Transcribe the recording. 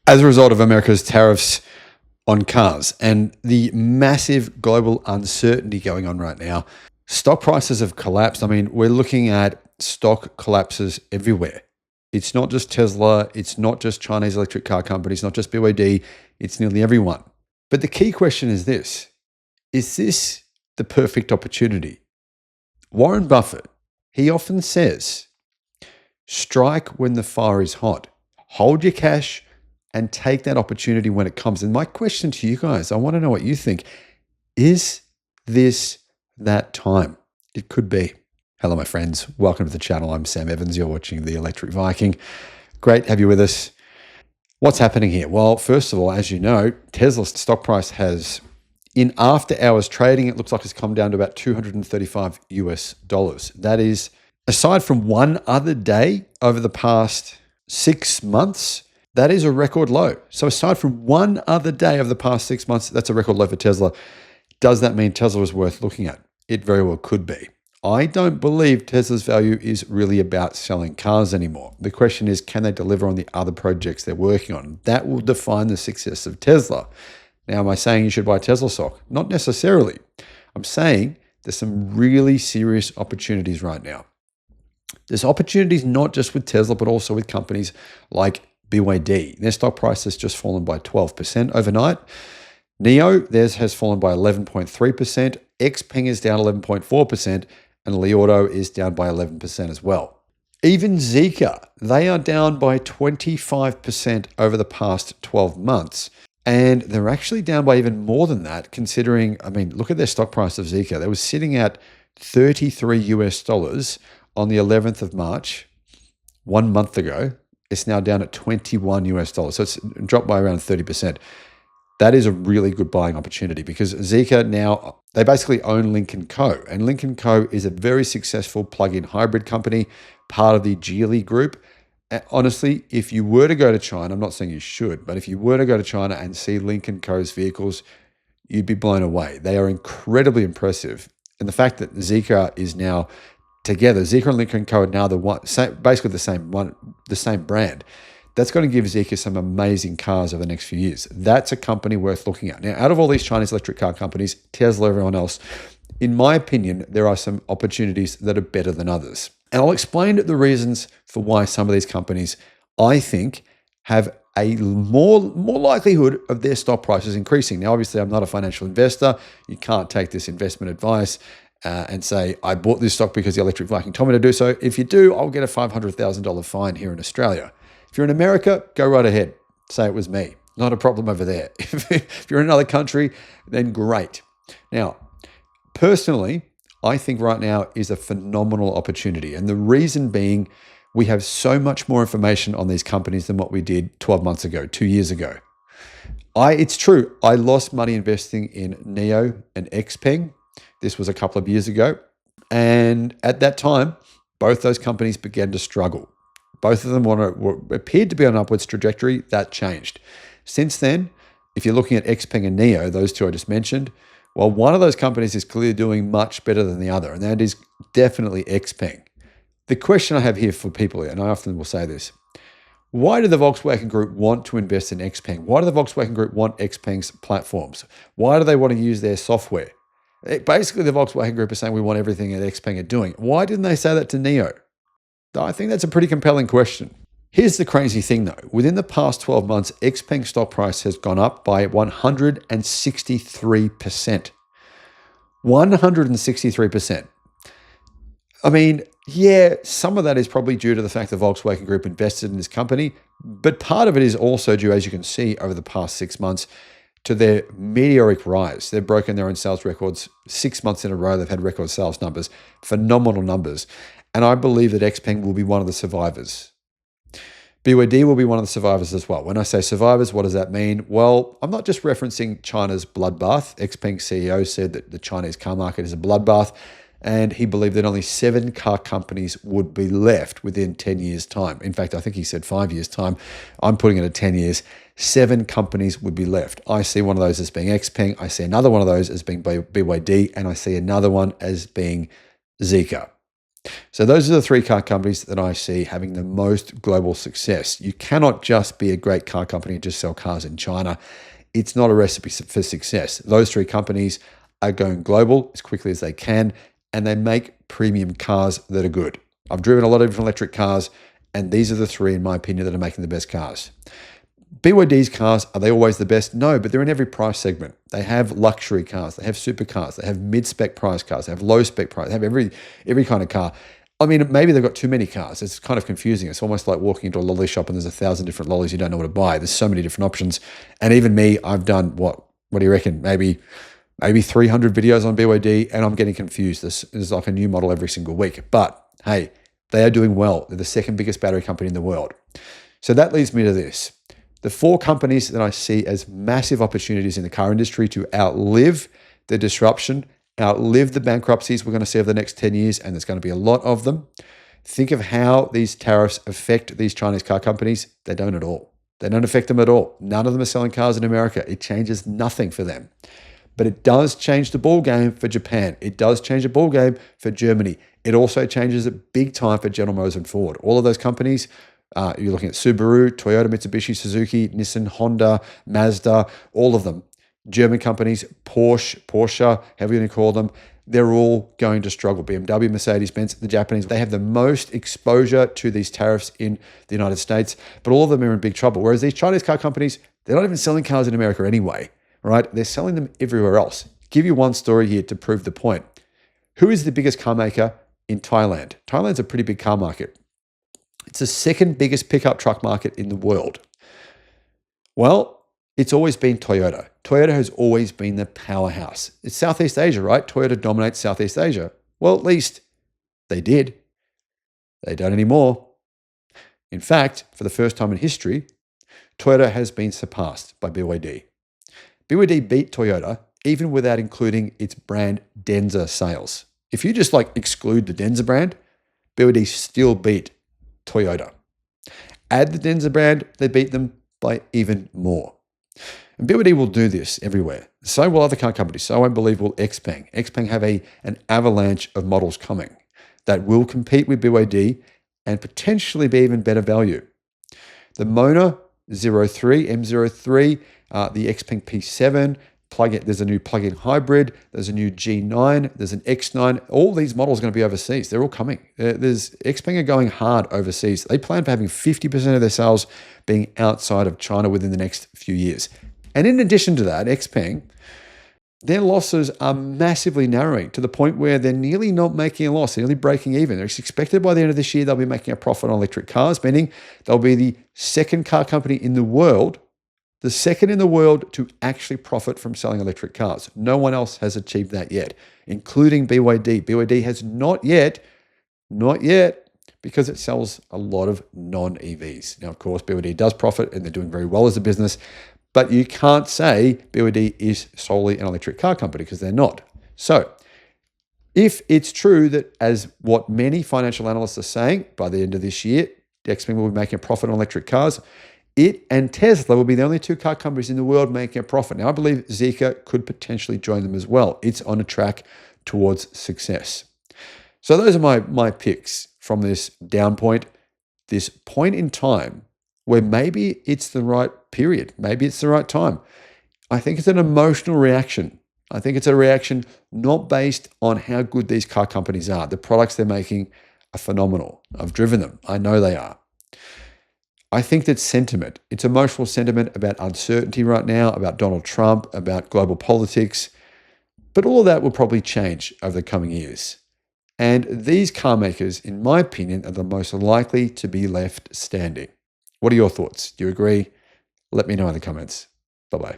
as a result of America's tariffs on cars and the massive global uncertainty going on right now, stock prices have collapsed. I mean, we're looking at stock collapses everywhere. It's not just Tesla. It's not just Chinese electric car companies, not just BYD. It's nearly everyone. But the key question is this: is this the perfect opportunity? Warren Buffett, he often says, strike when the fire is hot. Hold your cash and take that opportunity when it comes. And my question to you guys, I want to know what you think. Is this that time? It could be. Hello, my friends. Welcome to the channel. I'm Sam Evans. You're watching the Electric Viking. Great to have you with us. What's happening here? Well, first of all, as you know, Tesla's stock price has, in after hours trading, it looks like it's come down to about $235 US. That is, aside from one other day over the past 6 months, that is a record low. So aside from one other day over the past 6 months, that's a record low for Tesla. Does that mean Tesla is worth looking at? It very well could be. I don't believe Tesla's value is really about selling cars anymore. The question is, can they deliver on the other projects they're working on? That will define the success of Tesla. Now, am I saying you should buy Tesla stock? Not necessarily. I'm saying there's some really serious opportunities right now. There's opportunities not just with Tesla, but also with companies like BYD. Their stock price has just fallen by 12% overnight. NIO, theirs has fallen by 11.3%. XPeng is down 11.4%. And Li Auto is down by 11% as well. Even Zeekr, they are down by 25% over the past 12 months. And they're actually down by even more than that, considering, I mean, look at their stock price of Zeekr. They was sitting at $33 US on the 11th of March, 1 month ago. It's now down at $21 US. So it's dropped by around 30%. That is a really good buying opportunity because Zeekr now, they basically own Lynk & Co. And Lynk & Co. is a very successful plug-in hybrid company, part of the Geely group. And honestly, if you were to go to China, I'm not saying you should, but if you were to go to China and see Lynk & Co.'s vehicles, you'd be blown away. They are incredibly impressive. And the fact that Zeekr is now together, Zeekr and Lynk & Co. are now basically the same brand. That's going to give Zeekr some amazing cars over the next few years. That's a company worth looking at. Now, out of all these Chinese electric car companies, Tesla, everyone else, in my opinion, there are some opportunities that are better than others. And I'll explain the reasons for why some of these companies, I think, have a more likelihood of their stock prices increasing. Now, obviously, I'm not a financial investor. You can't take this investment advice and say, I bought this stock because the Electric Viking told me to do so. If you do, I'll get a $500,000 fine here in Australia. If you're in America, go right ahead. Say it was me. Not a problem over there. If you're in another country, then great. Now, personally, I think right now is a phenomenal opportunity. And the reason being, we have so much more information on these companies than what we did 12 months ago, 2 years ago. It's true, I lost money investing in NIO and XPeng. This was a couple of years ago. And at that time, both those companies began to struggle. Both of them appeared to be on an upwards trajectory. That changed. Since then, if you're looking at XPeng and NIO, those two I just mentioned, well, one of those companies is clearly doing much better than the other, and that is definitely XPeng. The question I have here for people, and I often will say this, why did the Volkswagen Group want to invest in XPeng? Why do the Volkswagen Group want XPeng's platforms? Why do they want to use their software? Basically, the Volkswagen Group is saying we want everything that XPeng are doing. Why didn't they say that to NIO? I think that's a pretty compelling question. Here's the crazy thing though. Within the past 12 months, XPeng stock price has gone up by 163%. 163%. I mean, yeah, some of that is probably due to the fact the Volkswagen Group invested in this company, but part of it is also due, as you can see, over the past 6 months, to their meteoric rise. They've broken their own sales records 6 months in a row. They've had record sales numbers, phenomenal numbers. And I believe that XPeng will be one of the survivors. BYD will be one of the survivors as well. When I say survivors, what does that mean? Well, I'm not just referencing China's bloodbath. XPeng's CEO said that the Chinese car market is a bloodbath, and he believed that only 7 car companies would be left within 10 years' time. In fact, I think he said 5 years' time. I'm putting it at 10 years. 7 companies would be left. I see one of those as being XPeng. I see another one of those as being BYD, and I see another one as being Zeekr. So those are the three car companies that I see having the most global success. You cannot just be a great car company and just sell cars in China. It's not a recipe for success. Those three companies are going global as quickly as they can, and they make premium cars that are good. I've driven a lot of different electric cars, and these are the three, in my opinion, that are making the best cars. BYD's cars, are they always the best? No, but they're in every price segment. They have luxury cars, they have supercars, they have mid-spec price cars, they have low-spec price, they have every kind of car. I mean, maybe they've got too many cars. It's kind of confusing. It's almost like walking into a lolly shop and there's 1,000 different lollies you don't know what to buy. There's so many different options. And even me, I've done what do you reckon? Maybe 300 videos on BYD, and I'm getting confused. There's like a new model every single week. But hey, they are doing well. They're the second biggest battery company in the world. So that leads me to this. The four companies that I see as massive opportunities in the car industry to outlive the disruption, outlive the bankruptcies we're going to see over the next 10 years, and there's going to be a lot of them. Think of how these tariffs affect these Chinese car companies. They don't at all. They don't affect them at all. None of them are selling cars in America. It changes nothing for them. But it does change the ball game for Japan. It does change the ball game for Germany. It also changes it big time for General Motors and Ford. All of those companies, you're looking at Subaru, Toyota, Mitsubishi, Suzuki, Nissan, Honda, Mazda, all of them. German companies, Porsche, however you want to call them, they're all going to struggle. BMW, Mercedes-Benz, the Japanese, they have the most exposure to these tariffs in the United States, but all of them are in big trouble. Whereas these Chinese car companies, they're not even selling cars in America anyway, right? They're selling them everywhere else. Give you one story here to prove the point. Who is the biggest car maker in Thailand? Thailand's a pretty big car market. It's the second biggest pickup truck market in the world. Well, it's always been Toyota. Toyota has always been the powerhouse. It's Southeast Asia, right? Toyota dominates Southeast Asia. Well, at least they did. They don't anymore. In fact, for the first time in history, Toyota has been surpassed by BYD. BYD beat Toyota even without including its brand Denza sales. If you just exclude the Denza brand, BYD still beat Toyota. Add the Denza brand, they beat them by even more. And BYD will do this everywhere. So will other car companies. So I believe will XPeng. XPeng have an avalanche of models coming that will compete with BYD and potentially be even better value. The Mona 03, M03, the XPeng P7, there's a new plug-in hybrid, there's a new G9, there's an X9. All these models are going to be overseas. They're all coming. XPeng are going hard overseas. They plan for having 50% of their sales being outside of China within the next few years. And in addition to that, XPeng, their losses are massively narrowing to the point where they're nearly not making a loss, they're nearly breaking even. They're expected by the end of this year they'll be making a profit on electric cars, meaning they'll be the second car company in the world, to actually profit from selling electric cars. No one else has achieved that yet, including BYD. BYD has not yet, because it sells a lot of non-EVs. Now, of course, BYD does profit and they're doing very well as a business, but you can't say BYD is solely an electric car company because they're not. So if it's true that, as what many financial analysts are saying, by the end of this year, XPeng will be making a profit on electric cars, it and Tesla will be the only two car companies in the world making a profit. Now, I believe Zeekr could potentially join them as well. It's on a track towards success. So those are my picks from this down point, this point in time where maybe it's the right period. Maybe it's the right time. I think it's an emotional reaction. I think it's a reaction not based on how good these car companies are. The products they're making are phenomenal. I've driven them. I know they are. I think that's sentiment. It's emotional sentiment about uncertainty right now, about Donald Trump, about global politics. But all of that will probably change over the coming years. And these car makers, in my opinion, are the most likely to be left standing. What are your thoughts? Do you agree? Let me know in the comments. Bye-bye.